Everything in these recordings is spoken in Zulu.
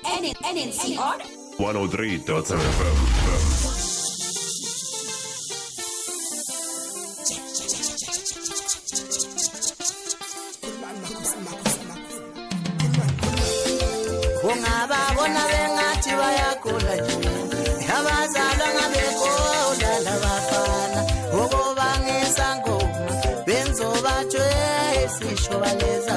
Nncr 103.7 Ungababona bengathi bayakhula nje abazalwa ngabekhona labafana ukubangisa ngoma benzobathwe sisho baleza.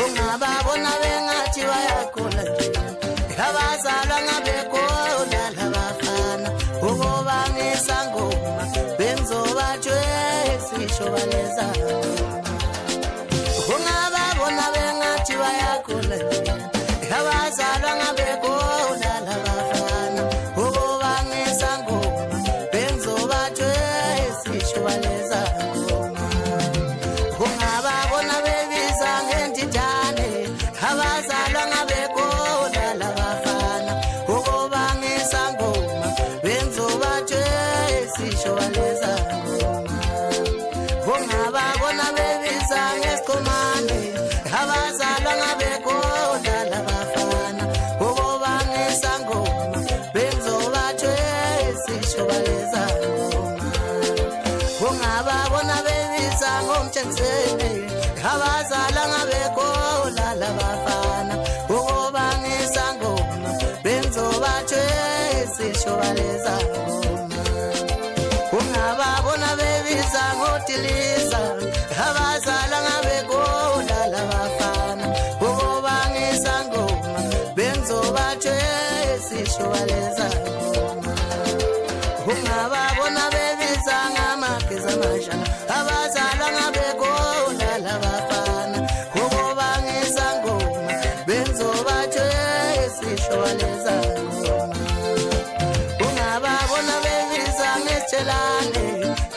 Ungababona bengathi bayakhula nje abazalwa ngabekhona labafana ukubangisa ngoma benzobathwe sisho baleza. Ungababona bengathi bayakhula abazalwa ngabekhona labafana ukubangisa ngoma benzobathwe sisho baleza ngoma. Ungababona bebiza ngendidane abazalwa ngabekhona labafana ukubangisa ngoma benzobathwe sisho baleza ngoma. Ungababona bebiza ngesikhomane abazalwa ngabekhona labafana ukubangisa ngoma benzobathwe sisho baleza ngoma. Ungababona bebiza ngomtshenzeni abazalwa ngabekhona labafana ukubangisa ngoma benzobathwe sisho baleza ngoma. Ungababona bebiza ngodiliza abazalwa ngabekhona labafana ukubangisa ngoma benzobathwe sisho baleza ngoma. Ungababona bebiza ngamageza amasha abazalwa ngabekhona labafana ukubangisa ngoma benzobathwe sisho baleza ngoma. Ungababona bebiza ngesitshelane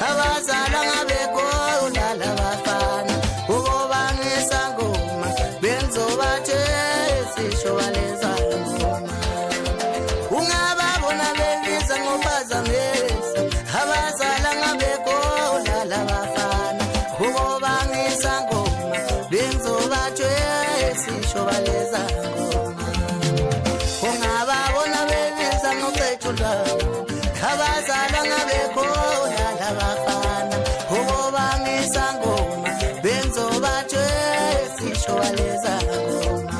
abazalwa ngabekhona labafana ukubangisa ngoma benzobathwe sisho baleza ngoma. Ungababona bebiza ngobazamisa abazalwa ngabekhona labafana ukubangisa ngoma benzobathwe sisho baleza ngoma. Ungababona bebiza ngocetshula abazalwa ngabekhona labafana ukubangisa ngoma benzobathwe sisho baleza ngoma.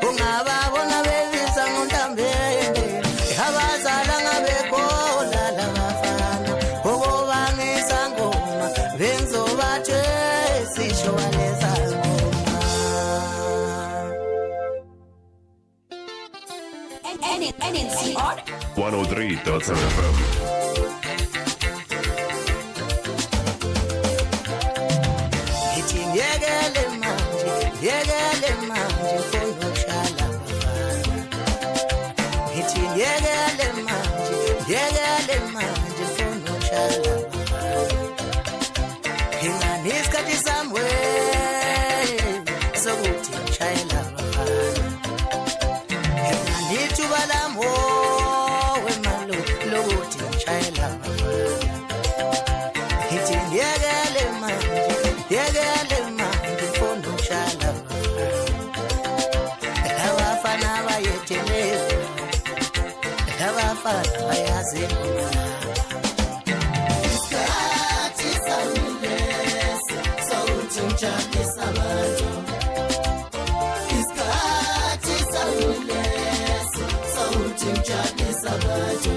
Ungababona bebiza ngontambende abazalwa ngabekhona labafana ukubangisa ngoma benzobathwe sisho baleza ngoma. Nncr 103.7 Ithi yekele manje funa ukushala abafana. Ithi yekele manje funa ukushala abafana. Ingani isikhathi sami sokuthi ngishayela abafana. Ingani ithuba lami wemalo lokuthi ngishayela abafana. Ithi yekele manje funa ukushala abafana bayetheleza abafana bayazi ngoma. Isikhathi samilesi sokuthi ngijabulise abantu. Isikhathi samilesi sokuthi ngijabulise abantu.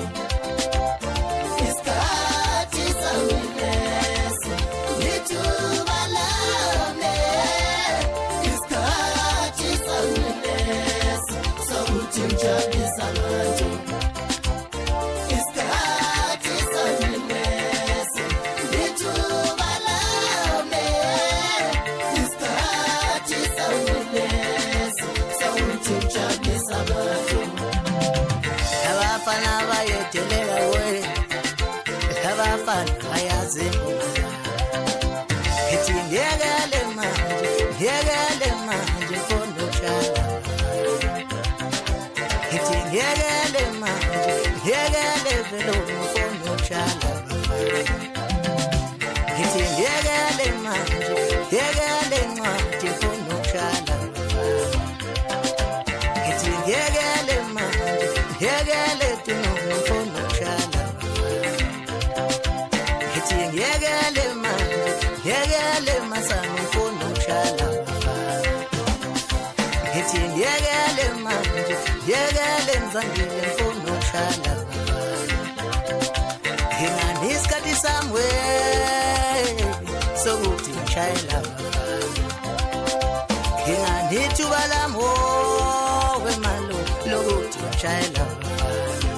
Isikhathi samilesi lithuba lami. Isikhathi samilesi sokuthi ngijabulise abantu. Isikhathi samilesi lithuba lami. Isikhathi samilesi sokuthi ngijabulise abantu. Abafana bayedelela we abafana bayazi ngoma. Ithi yekele manje funa ukushala. Ithi yekele vele funa ukushala. Ithi yekele ncwadi funa ukushala. ngishayela abafana nginganithuba lami wemalo lokuthi ngishayela abafana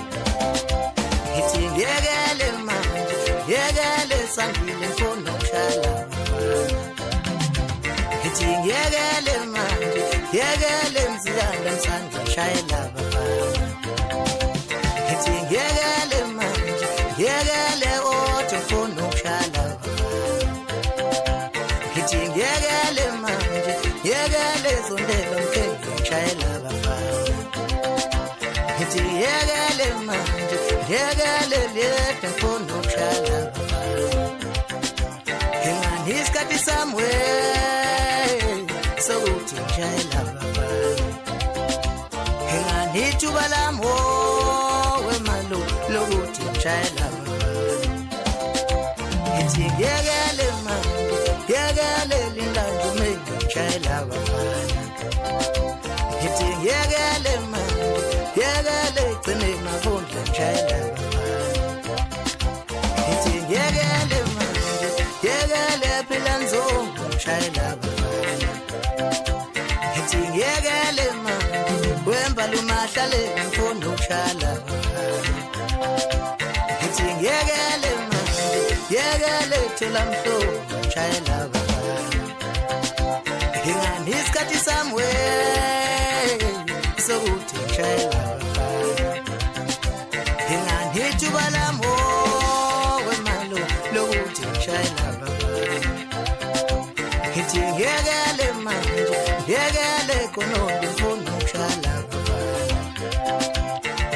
ngithi ngiyekele manje ngiyekele sambile mfuna ukushayela abafana ngithi ngiyekele manje ngiyekele mzilanda msanda ngishayela abafana ngithi ngiyekele manje ngiyekele othi mfuna ukushayela abafana ngithi ngiyekele manje ngiyekele zondela mkenge ngishayela abafana ngithi ngiyekele manje ngiyekele liyede mfuna ukushayela abafana nginganisikhathi sami sokuthi ngishayela abafana nginganithuba lami wemalo lokuthi ngishayela abafana ngithi ngiyekele manje ngiyekele lindanjo mengi ngishayela abafana ngithi ngiyekele manje ngiyekele gcine mavundla ngishayela abafana ngithi ngiyekele manje ngiyekele phela nzongo ngishayela abafana ngithi ngiyekele manje wembala umahlale mfuna ukushayela abafana ngithi ngiyekele manje ngiyekele thola mhlobo ngishayela abafana nginganisikhathi sami sokuthi ngishayela abafana nginganithuba lami wemalo lokuthi ngishayela abafana ngithi ngiyekele manje ngiyekele konondi mfuna ukushayela abafana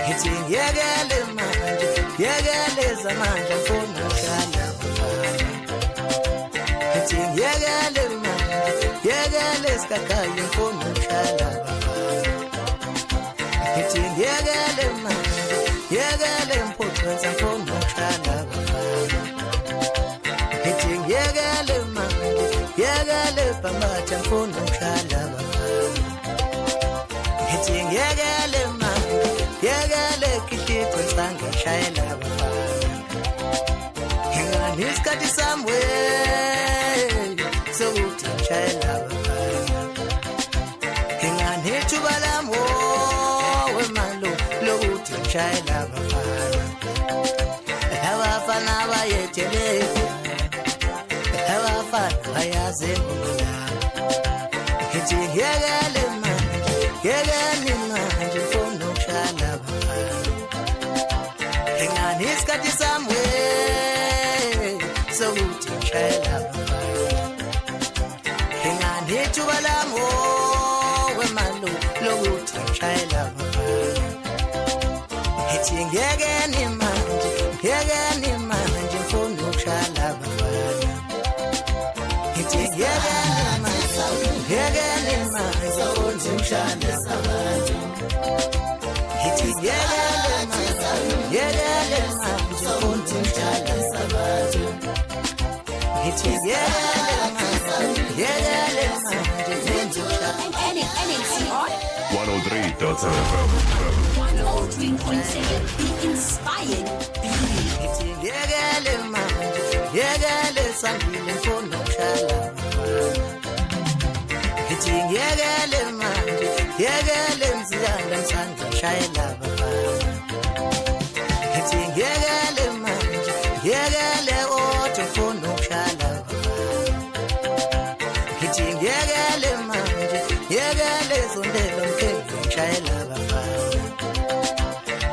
ngithi ngiyekele manje ngiyekele zamandla mfuna ukushayela abafana ngithi ngiyekele manje ngiyekele sikakayo mfuna ukushayela abafana ngithi ngiyekele manje ngiyekele mphothoza mfuna ukushayela abafana ngithi ngiyekele manje ngiyekele bhamatha mfuna ukushayela abafana ngithi ngiyekele manje ngiyekele kihliqwe ngisange ngishayela abafana nginganisikhathi sami sokuthi ngishayela abafana nginganithuba lami wemalo lokuthi ngishayela abafana abafana bayetheleka abafana bayazi ingoma ngithi ngiyekele manje ngiyekele manje mfuna ukushayela abafana nginganisikhathi sami sokuthi ngishayela abafana nginganithuba lami wemalo lokuthi ngishayela abafana ngithi ngiyekele manje mfuna ukushayela abafana ngithi ngiyekele manje mfuna ukushayela abantu ngithi ngiyekele manje mfuna ukushayela abantu ngithi ngiyekele manje Nncr 103.7 103.7 Be inspired. ngithi ngiyekele manje ngiyekele sambile mfuna ukushayela abafana ngithi ngiyekele manje ngiyekele mzilanda msanda ngishayela abafana ngithi ngiyekele manje ngiyekele othi mfuna ukushayela abafana ngithi ngiyekele manje ngiyekele zondela mkenge ngishayela abafana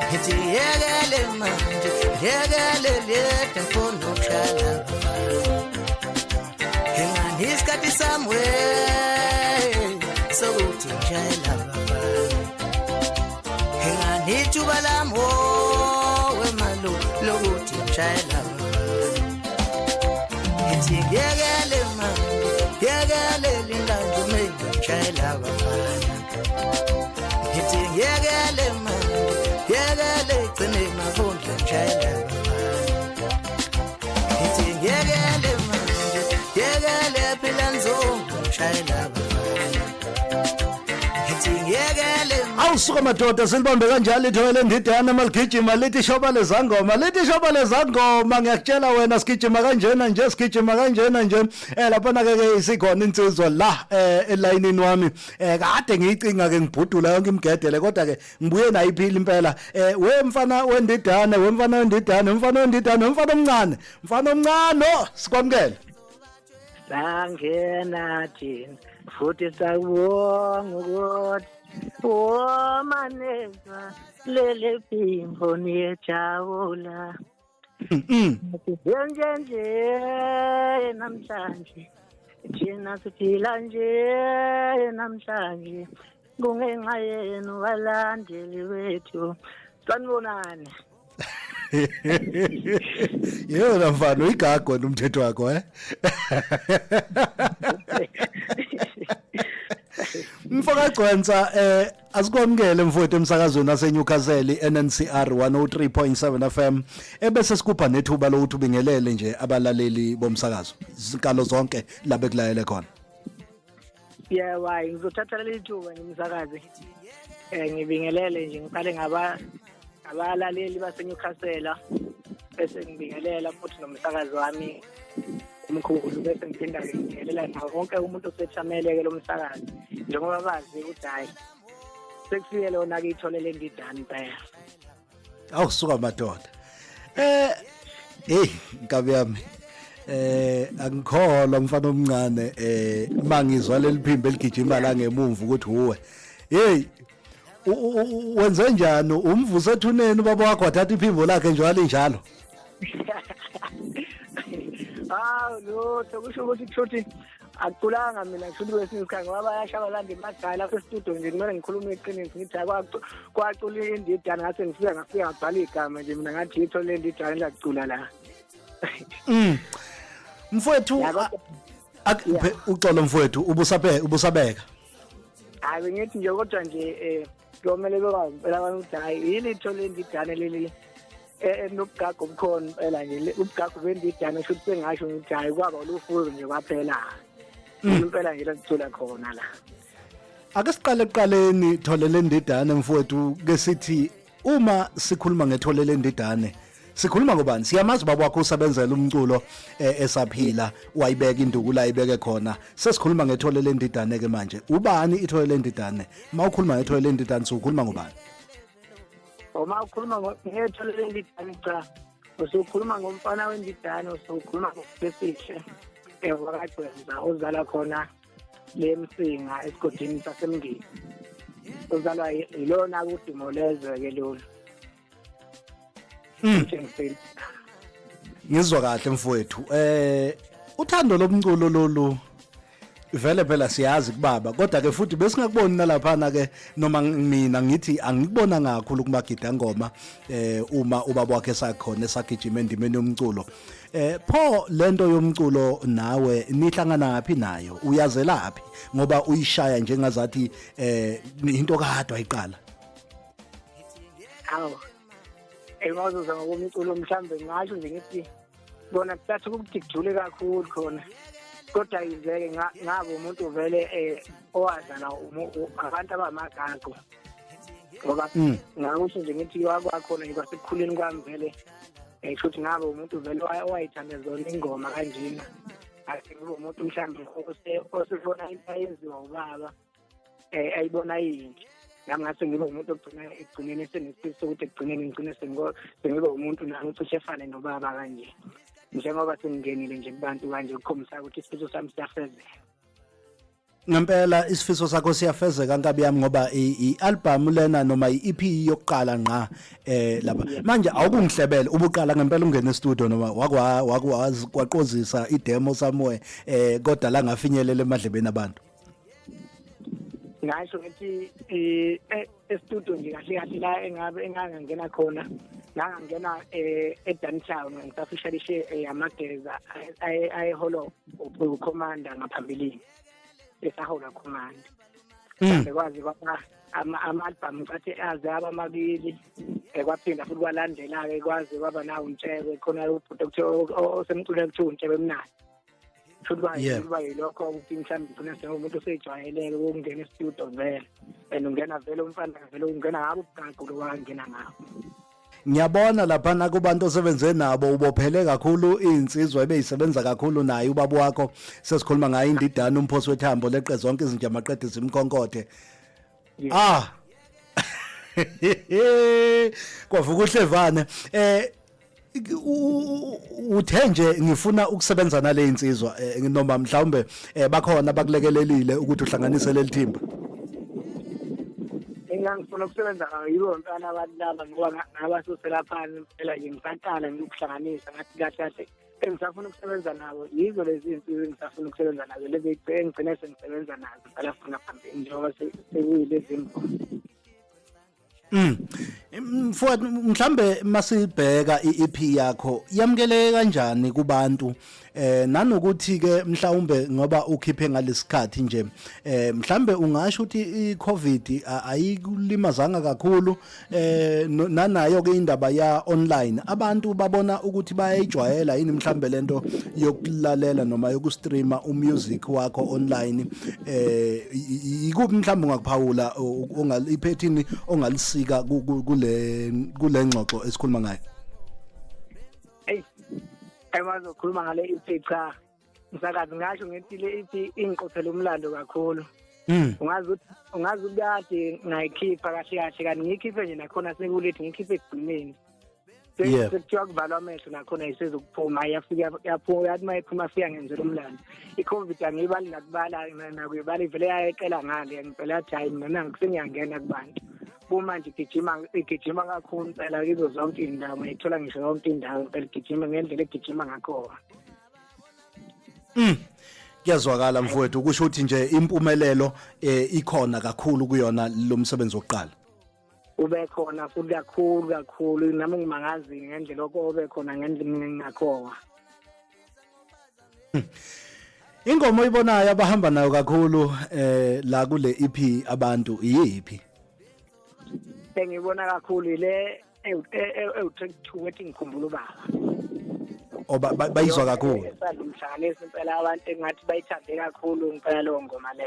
ngithi ngiyekele manje ngiyekele liyede mfuna ukushayela abafana nginganisikhathi sami sokuthi ngishayela abafana nginganithuba lami wemalo lokuthi ngishayela abafana ngithi ngiyekele manje ngiyekele lindanjo mengi ngishayela abafana ngithi ngiyekele manje ngiyekele gcine mavundla ngishayela abafana ngithi ngiyekele manje ngiyekele phela nzongo ngishayela abafana ngithi ngiyekele manje Awusuka madoda silibambe kanjalo Ithole Lendidane maligijima lithi shoba lezangoma ngiyakutshela wena sigijima kanjena nje lapha ke isikhona insizwa la elayinini wami kade ngiyicinga ke ngibhudula yonke imgedele kodwa ke ngibuye nayo iphila impela mfana omncane sikwamukela Sangena thina futhi sakubonga ukuthi maneza lele phimbo niyejabula nje namhlanje thina siphila nje namhlanje kungenxa yenu balandeli wethu sanibonani yena mfana igago umthetho wakho Mfaka Gcwensa asikwamukele mfowethu emsakazweni waseNewcastle Nncr 103.7 FM ebese sikupha nethuba lokuthi ubingelele nje abalaleli bomsakazo izinkalo zonke labe kulayele khona Yeah ngizothatha leli thuba ngimsakaze ngibingelele nje ngiqale abalaleli baseNewcastle bese ngibingelela futhi nomsakazi wami umkhulu bese ngiphinda ngibingelela nawo wonke umuntu osethameleke lo msakazi njengoba bazi ukuthi hayi sekufike lona ke Ithole Lendidane phela awusuka madoda inkabi yami angikholwa mfana omncane mangizwa leliphimbo eligijima la ngemuva ukuthi uwe wenze njani umvuso ethuneni ubaba wakho wathatha iphimbo lakhe njalo lo sokusho ukuthi akuculanga mina ngisho kwesinye isikhathi ngoba bayashabalanda emadala lapha e-studio nje kumele ngikhulume iqiniso ngithi kwacula indidane ngase ngifika ngabhala igama nje mina ngathi Ithole Lendidane lacula la mfowethu uxolo mfowethu ubusabeka hayi ngithi nje kodwa nje kumele bekwazi impela ukuthi hayi yini Ithole Lendidane leli enobugagu obukhona phela nje ubugagu bendidane futhi sengasho ukuthi hayi kwaba ulufuzo nje kwaphela impela nje lacula khona la ake siqale eqaleni Ithole Lendidane mfowethu ke sithi uma sikhuluma ngeThole Lendidane sikhuluma ngobani siyamazi baba wakho usebenzela umculo esaphila wayibeka induku la ibeke khona sesikhuluma ngeThole Lendidane ke manje ubani Ithole Lendidane mawukhuluma ngeThole Lendidane ukhuluma ngobani uma ukhuluma ngeThole Lendidane cha usukhuluma ngomfana wendidane usukhuluma ngobesihle wakagcwenza ozala khona lemsinga esigodini sasemngisi uzalwa yilona kudimolezwe ke lolu ngizwa kahle mfowethu uthando lomculo lolu vele phela siyazi kubaba kodwa ke futhi besingakuboni nalaphana ke noma mina ngithi angikubona kakhulu kumagida ngoma uma ubaba wakhe sakhona esagijima endimeni yomculo pho lento yomculo nawe nihlangana ngapi nayo uyazelaphi ngoba uyishaya njengazathi into kade wayiqala awu engazoza ngokomculo mhlambe ngasho nje ngithi bona kuthatha ukujijule kakhulu khona kodwa izeke ngaba umuntu vele owazana abantu abamagago ngoba ngakusho nje ngithi wakwakhona nje kwasekukhuleni kwami vele futhi ngaba umuntu vele owayithanda zona ingoma kanjena asibe umuntu mhlambe osifona into ayenziwa ubaba ayibona yinje nami ngase ngibe umuntu egcineni senesifiso ukuthi egcineni ngigcine sengibe umuntu nami ucishe efane nobaba kanje njengoba sengingenile nje kubantu kanje ukukhombisa ukuthi isifiso sami siyafezeka ngempela isifiso sakho siyafezeka nkabi yami ngoba i-album lena noma i-EP yokuqala nqa lapha manje awukungihlebele ubuqala ngempela ungena e-studio noma wakwazi kwaqozisa i-demo somewhere kodwa la ngafinyelela emadlebeni abantu ngasho ngithi e-studio nje kahle la engangena khona ngangena eDowntown ngisafishalishe amageza ayeholo ucommander ngaphambili esahola command bekwazi kwaba ama-album athi aze abamabili kwaphinda futhi kwalandela-ke kwazi kwaba nawo uNcr khona ubhuti osemculweni kuthiwa uNcr emnandi Yeah. kuba yilokho ukuthi mhlawumbe ugcine sengumuntu osejwayeleke ukungena e-studio vele and ungena vele umfana vele ungena ngabo ubugaqo wangena ngabo. Ngiyabona lapha na kubantu osebenze nabo ubophele kakhulu insizwa ebeyisebenza kakhulu naye ubaba wakho sesikhuluma ngayo indidana umphosi wethambo leqe zonke izinto amaqede zimkonkothe. Ah. Kwavuka uhlevane uthe nje ngifuna ukusebenza nale insizwa noma mhlawumbe bakhona bakulekelelile ukuthi uhlanganise lelithimba. Ngifuna ukusebenza yibo mfana abantu laba ngoba ngabasosela phansi phela nje ngisaqala ngikuhlanganisa ngathi kahle engisafuna ukusebenza nabo yizo lezi zinto engisafuna ukusebenza nazo lezi ngigcine sengisebenza nazo phela funa phambili njengoba sekuyilezi zinto. Mfowethu mhlambe masibheka iEP yakho yamkeleke kanjani kubantu nanokuthi ke mhlawumbe ngoba ukhiphe ngalesikhathi nje mhlambe ungasho ukuthi iCovid ayikulimazanga kakhulu nanayo ke indaba ya online abantu babona ukuthi bayayijwayela yini mhlambe lento yokulalela noma yokustreama umusic wakho online ikuphi mhlambe ungakuphawula ongaliphetini ongalisika kule ngxoxo esikhuluma ngayo. Emazokhuluma ngale EP cha ngisakazi ngasho ngithi le EP ingiqophela umlando kakhulu. Ungazi ukuyade ngayikhipha kahle kahle kanti ngiyikhiphe nje nakhona sekulethi ngikhiphe ekugcineni. Sekuthiwa kuvalwa amehlo nakhona isezokuphuma yafika yaphuma yathi mayiphuma afika ngenzela umlando. iCovid angiyibali nakubala nakuyibala ivele yayeqela ngale ngicela yathi hayi mina ngisengiyangena kubantu. Manje igijima kakhulu phela kizo zonke indawo ngithola ngisho yonke indawo phela igijima ngendlela egijima ngakho. Kuyazwakala mfowethu kusho ukuthi nje impumelelo ikhona kakhulu kuyona lo msebenzi wokuqala. Ube khona futhi kakhulu nami ngimangazi ngendlela obe khona ngendlela ngakho. Ingoma oyibonayo abahamba nayo kakhulu la kule EP abantu iyiphi? Engibona kakhulu ile track 2 ethi ngikhumbula ubaba. Bayizwa kakhulu. Salumhlanganisa impela abantu engathi bayithande kakhulu impela lo ngoma le.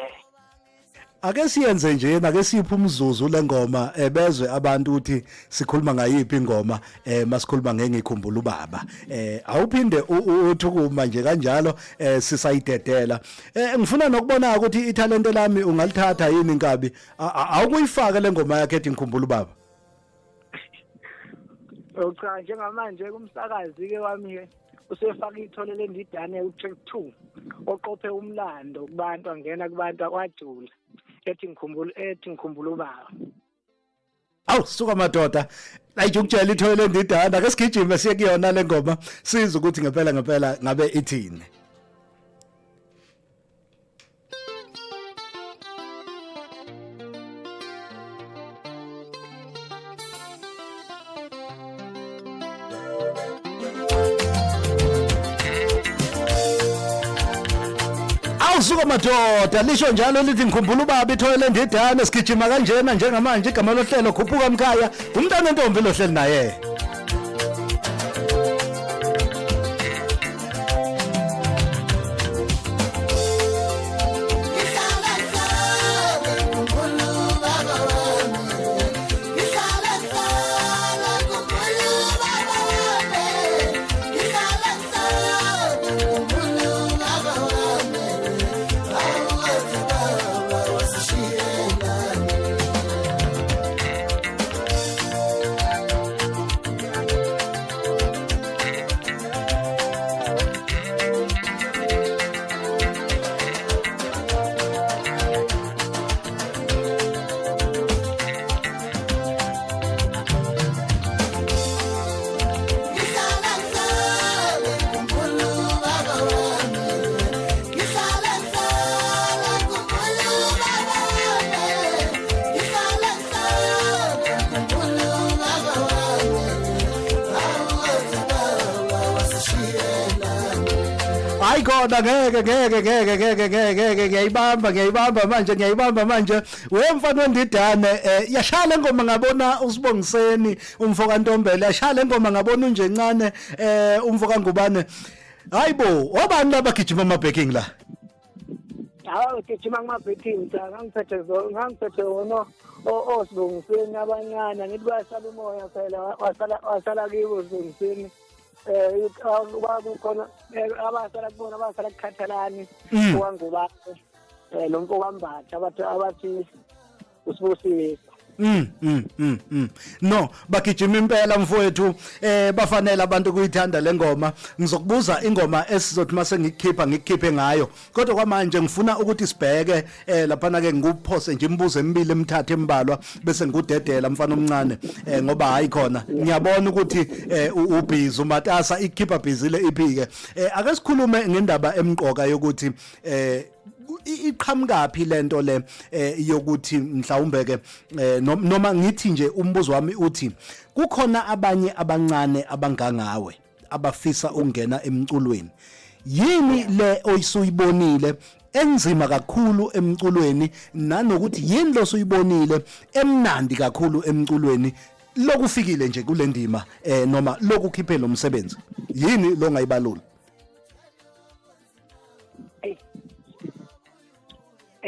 Ake siyenze nje ake siphe umzuzu lengoma bezwe abantu ukuthi sikhuluma ngayiphi ingoma masikhuluma ngengikhumbula ubaba. Awuphinde uthukuma nje kanjalo sisayidedela. Ngifuna nokubona ukuthi italente lami ungalithatha yini Nkabi awukuyifaka lengoma yakhe ethi ngikhumbula ubaba. Cha njengamanje kumsakazi ke wami ke usefaka Ithole Lendidane utrack 2 oqophe umlando kubantu angena kubantu akwadula ethi ngikhumbula ubaba. Awu suka madoda ayije ukutshela Ithole Lendidane ake sigijime siye kuyona le ngoma siza ukuthi ngempela ngabe ithini. Suka madoda lisho njalo lithi ngikhumbula ubaba Ithole Lendidane sigijima kanjena njengamanje igama lohlelo khuphuka emkhaya umntana entombi lohleli naye. Khona ngeke ngiyayibamba manje wemfana wendidane yashala ngoma ngabona uSibongiseni umfo kaNtombela yashala ngoma ngabona unje ncane umfo kaNgubane Hayibo, obani labagijima amabheking la? Hawu gijima kuma-betting cha ngangiphethe wona osilungiseni abancane ngithi bayasala umoya phela wasala kibo silungiseni kwakukhona abasala kubona abasala kukhathalani kwangubani lo mfokwambatha abathi usibusise. No, bagijima impela mfowethu bafanele abantu kuyithanda lengoma. Ngizokubuza ingoma esizothi mase ngikukhiphe ngayo. Kodwa kwamanje ngifuna ukuthi sibheke lapha ke ngikuphose nje imibuzo emibili emithathu embalwa bese ngikudedela mfana omncane ngoba hayi khona. Ngiyabona ukuthi ubhizi umatasa ikhipha busy le iphike. Ake sikhulume ngendaba emqoka yokuthi iqhamukapi lento le yokuthi mhlawumbe ke noma ngithi nje umbuzo wami uthi kukhona abanye abancane abangangawe abafisa ukungena emculweni yini le oyisuyibonile enzima kakhulu emculweni nanokuthi yini lo suyibonile emnandi kakhulu emculweni lokufikile nje kule ndima noma lokukhiphe lo msebenzi yini lo ngayibalula?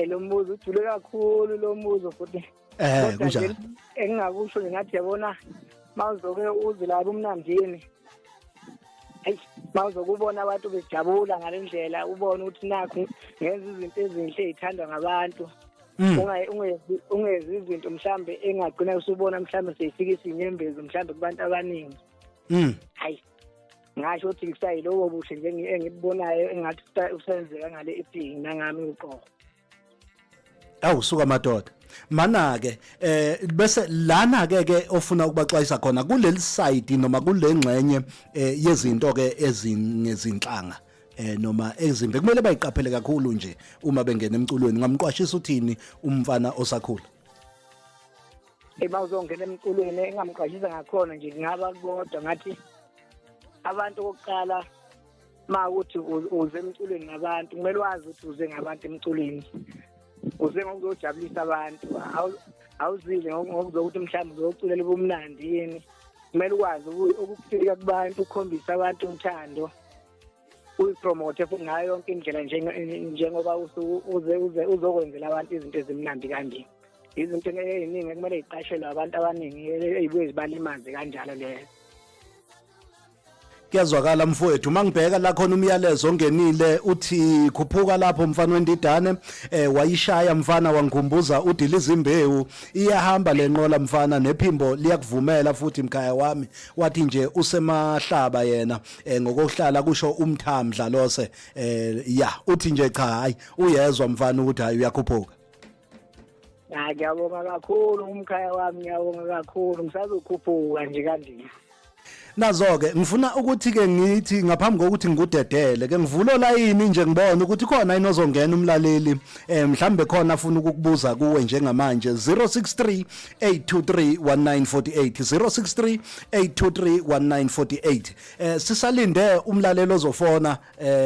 Lo mbuzo ujule kakhulu lo mbuzo futhi kunjani engingakusho ngathi yabona mawuzoke uzilala umnandini mawuzokubona abantu bejabula ngalendlela ubone ukuthi nakho ngenza izinto ezinhle ezithandwa ngabantu ungezi izinto mhlambe engagcina usubona mhlambe seyifikisa inyembezi mhlambe kubantu abaningi hayi ngasho ukuthi kusayilobo buhle nje engibubonayo engathi usenzeka ngale ephini nangami uqoqo. Awusuka madoda mana ke bese lana ke ofuna ukubaxwayisa khona kuleli side noma kule ngxenye yezinto ke ezingezinhlanga noma ezimbe kumele bayiqaphele kakhulu nje uma bengena emculweni ngamqwashisa uthini umfana osakhula mawuzongena emculweni engamqwashisa ngakhona nje ngaba kodwa ngathi abantu kokuqala mawuthi uze emculweni nabantu kumele wazi ukuthi uze ngabantu emculweni uze ngokuzojabulisa abantu awuzile ngokuzokuthi mhlawumbe uzoculela ubumnandi yini kumele ukwazi ukufika kubantu ukukhombisa abantu uthando uyipromote futhi ngayo yonke indlela njengoba uzokwenzela abantu izinto ezimnandi kanje izinto eziningi kumele iqashelwe abantu abaningi ezibuye zibalimaze kanjalo leyo. Kuyazwakala mfowethu mangibheka la khona umyalezo ongenile uthi khuphuka lapho mfana wendidane wayishaya mfana wangikhumbuza udiliza imbewu iyahamba lenqola mfana nephimbo liyakuvumela futhi mkhaya wami wathi nje usemahlaba yena ngokuhlala kusho umthamdla lose uthi nje cha hayi uyezwa mfana ukuthi hayi uyakhuphuka. Ngiyabonga kakhulu umkhaya wami ngiyabonga kakhulu ngisazokhuphuka nje kanje. Nazo ke ngifuna ukuthi ke ngithi ngaphambi kokuthi ngikudedele ke ngivulo layini nje ngibona ukuthi khona inozongena umlaleli mhlambe khona afuna ukukubuza kuwe njengamanje 063 823 1948 063 823 1948 sisalinde umlaleli ozofona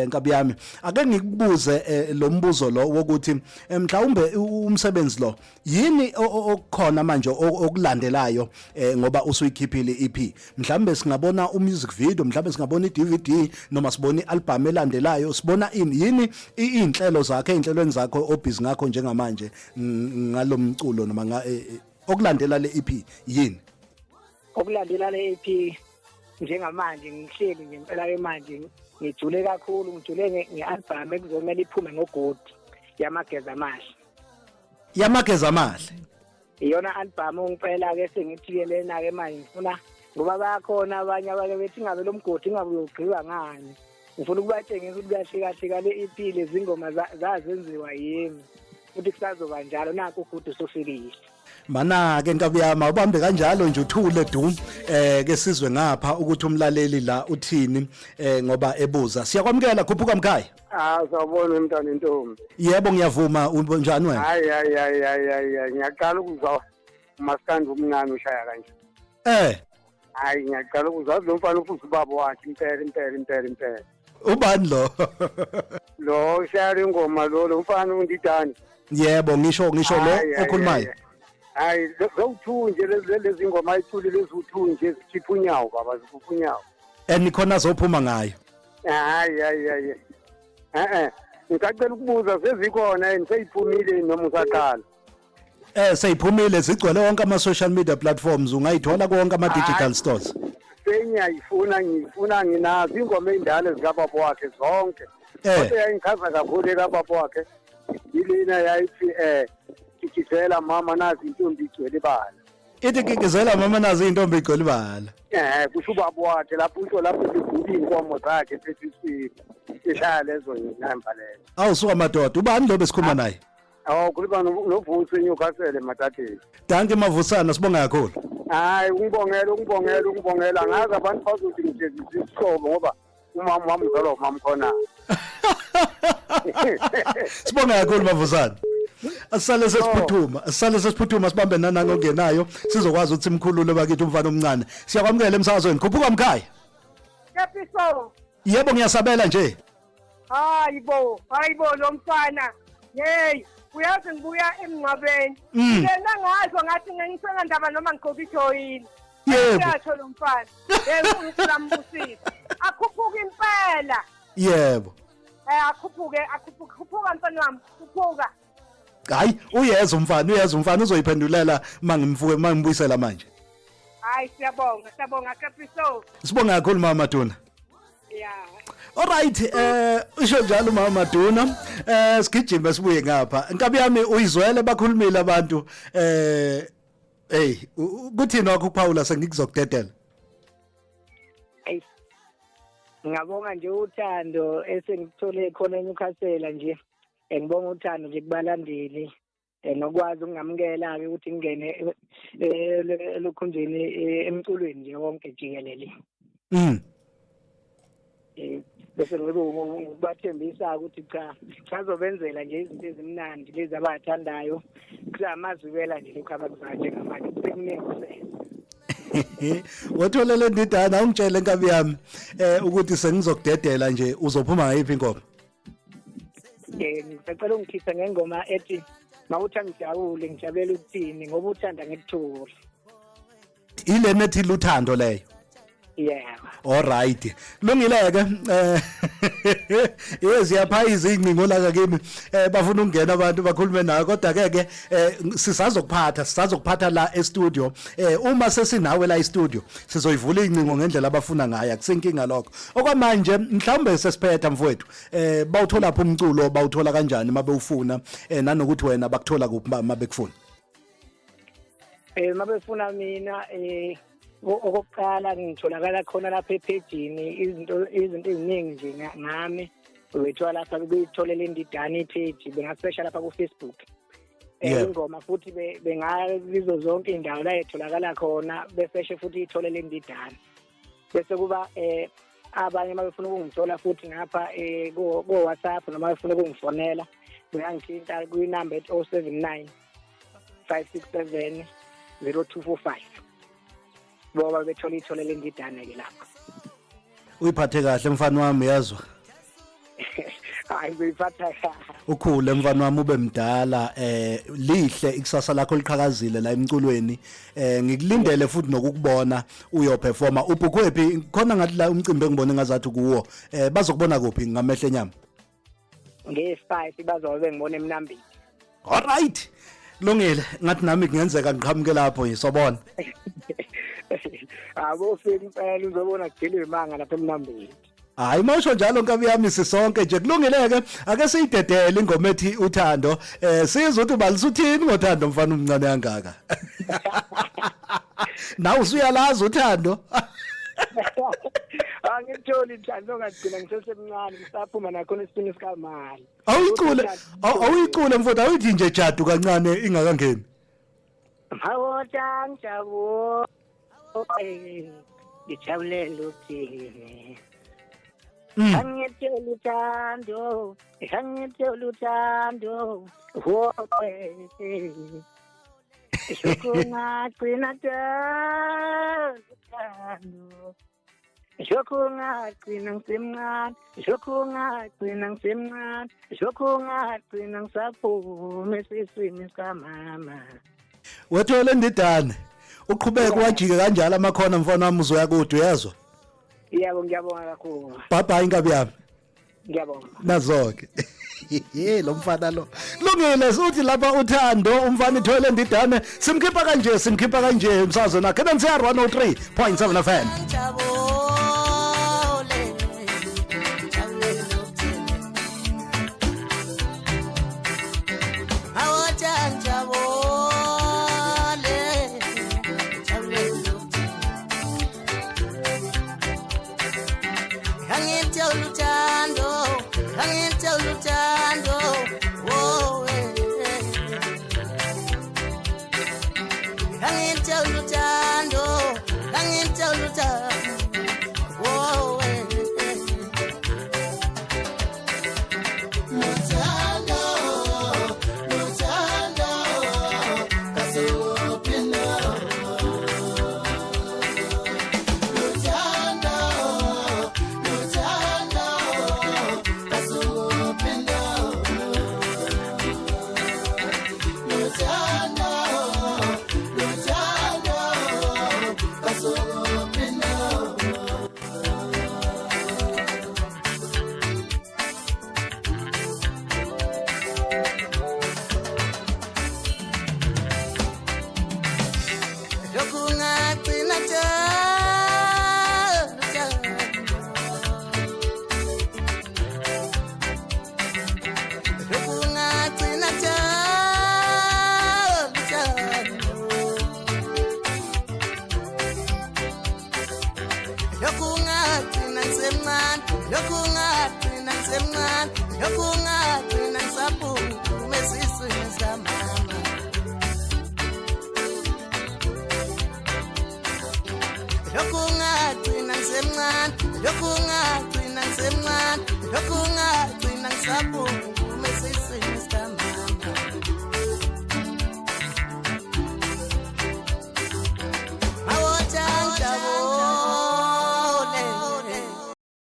nkabi yami ake ngikubuze lo mbuzo lo wokuthi mhlawumbe umsebenzi lo yini okukhona manje okulandelayo ngoba usuyikhiphile EP mhlawumbe singabona umusic video mhlawumbe singabona iDVD noma sibona ialbum elandelayo sibona yini inhlelo zakhe einhlelweni zakho obhizi ngakho njengamanje ngalomculo noma okulandela le EP yini okulandela le EP njengamanje ngihleli nje impela ke manje ngijule kakhulu ngijule ngealbum ekuzomela iphume ngogodi yamageza amahle iyona album ngempela ke sengithiyelena ke manje ngifuna ngoba bakhona abanye abake bethi ngabe lo mgodi ngabe uyogqiwa ngani ngifuna ukubatshengisa ukuthi kahle kahle le EP lezi ngoma zazenziwa yimi futhi kusazoba njalo nakho futhi sofikile mana ke nkabi yami ubambe kanjalo nje uthule dum ke sizwe ngapha ukuthi umlaleli la uthini ngoba ebuza siyakwamukela khuphuka mkhaya sawubona mntana intombi yebo ngiyavuma unjani wena hayi ngiyaqala ukuzwa umaskandi umncane ushaya kanje hayi ngiyaqala ukuzwa lo mfana ufuthi ubaba wakhe impela ubani lo ushaya ingoma lo mfana undidane yebo ngisho lo okhulumayo hayi zokuthunje lezi ngoma ayithuli lezi uthunje zikhipha unyawo baba zikhipha unyawo nikhona zophuma ngayo hayi ngicacela ukubuza sezikhona yini seyiphumile noma usaqala seyiphumile zigcwele wonke ama-social media platforms ungayithola konke ama-digital stores ngiyifuna nginazo ingoma ey'ndala zikababa wakhe zonke kodwa yayingichaza kakhulu ekababa wakhe yilina yayithi kikizela mama nazi intombi igcwele ibala ithi kikizela mama nazi iy'ntombi igcwele ibala kusho ubaba wakhe lapho usho lapho zivula iy'nkomo zakhe sesisile ishaya lezo namba lezo awusuka madoda ubani lo besikhuluma naye khuluma novusi eNewcastle emadadeni danke mavusana sibonga kakhulu hayi ungibongela angazi abantu bazothi ngijezisa isihlobo ngoba umama wami uzalwa umama khona sibonga kakhulu mavusana asale sesiphuthuma sibambe nanango ongenayo sizokwazi ukuthi simkhulule bakithi umfana omncane siyakwamukela emsakazweni khuphuka mkhaya Yapiso yebo ngiyasabela nje hayibo lo mfana hey uyazi ngibuya emngcwabeni ngena ngazo ngathi ngisenga ndaba noma ngigqoka ijoyini yebo lo mfana ngifuna mbusisa akhuphuka impela yebo akhuphuka mfana wami khuphuka hayi uyeza umfana uzoyiphendulela mangibuyisela manje hayi siyabonga Kapiso sibonga kakhulu mama Maduna yeah. Alright usho njalo mama Maduna sigijime sibuye ngapha inkabi yami uyizwele bakhulumile abantu kuthini wakho Paula sengikuzokudedela ngiyabonga nje uthando esengithole khona eNewcastle nje ngibonga uthando nje kubalandeli nokwazi ukungamukela ke ukuthi ngene lokhunjeni emculweni nje wonke jikelele bese ngibathembisa ukuthi cha bazobenzela nje izinto ezimnandi lezi abathandayo kusamazwibela nje lokho abakuzayo ngamanje sekuningi Ithole Lendidane ungitshele inkabi yami ukuthi sengizokudedela nje uzophuma ngayiphi ingoma ngicela ungikhiphe ngengoma ethi mawuthi ngijabule ngijabule ukuthini ngoba uthanda ngikuthula ile nethi luthando leyo yeah alright lungileke yeziyaphayiza ingcingo la kimi bafuna ukungena abantu bakhulume nawe kodwa ke sizazokuphatha la e-studio uma sesinawe la e-studio sizoyivula ingcingo ngendlela abafuna ngayo akusenkinga lokho okwamanje mhlawumbe sesiphetha mfowethu bawuthola phi umculo bawuthola kanjani mabe ufuna nanokuthi wena bakuthola kuphi mabekufuna mabefuna mina okokuqala ngitholakala khona lapha ephejini izinto eziningi nje ngami wethu lapha Ithole Lendidane ipage bengasesha lapha ku Facebook ingoma futhi bengazizo zonke indawo la etholakala khona beseshe futhi Ithole Lendidane bese kuba abanye mabefuna ukungithola futhi ngapha ko WhatsApp noma befuna ukungifonela ngiyangithinta ku number 079 567 0245 boba bethola Ithole Lendidane ke lapho uyiphathe kahle mfana wami yazwa hayi ngiyiphatha ukhule mfana wami ube mdala lihle ikusasa lakho liqhakazile la emculweni ngikulindele futhi nokukubona uyoperforma ubhukhwephi khona ngathi la umcimbi engibone ngazathi kuwo bazokubona kuphi ngamehlo enyama nge5 bazobe ngibone eMnambini alright lungile ngathi nami kungenzeka ngiqhamuke lapho yisobona abofika impela uzobona kudile imanga lapha eMnambini hayi mawusho njalo nkabi yami sisonke nje kulungileke ake siyidedele ingoma ethi uthando sizwe ukuthi balisuthini ngothando mfana umncane kangaka nawe usuyalazi uthando angitholi uthando ngagcina ngisesemncane ngisaphuma nakhona isipini sikamali awuyicule mfowethu awuyithi nje jadu kancane ingakangeni mawota njabo ngijabulele ukuthini angitholi uthando shokungagcina uthando shokungagcina ngisemncane shokungagcina ngisaphume esiswini sikamama Ithole Lendidane uqhubeka wajike kanjalo amakhona mfana wami uzoya kude uyezwa Yebo ngiyabonga kakhulu. Bye bye Inkabi yami. Ngiyabonga. Nazo-ke. Ye lo mfana lo. Kulungile uthi lapha uthando umfana Ithole Lendidane simkhipha kanje umsazwe nakhe Nncr 103.7 FM. Lokhu ungagcina ngisemncane, lokhu ungagcina ngisaphuma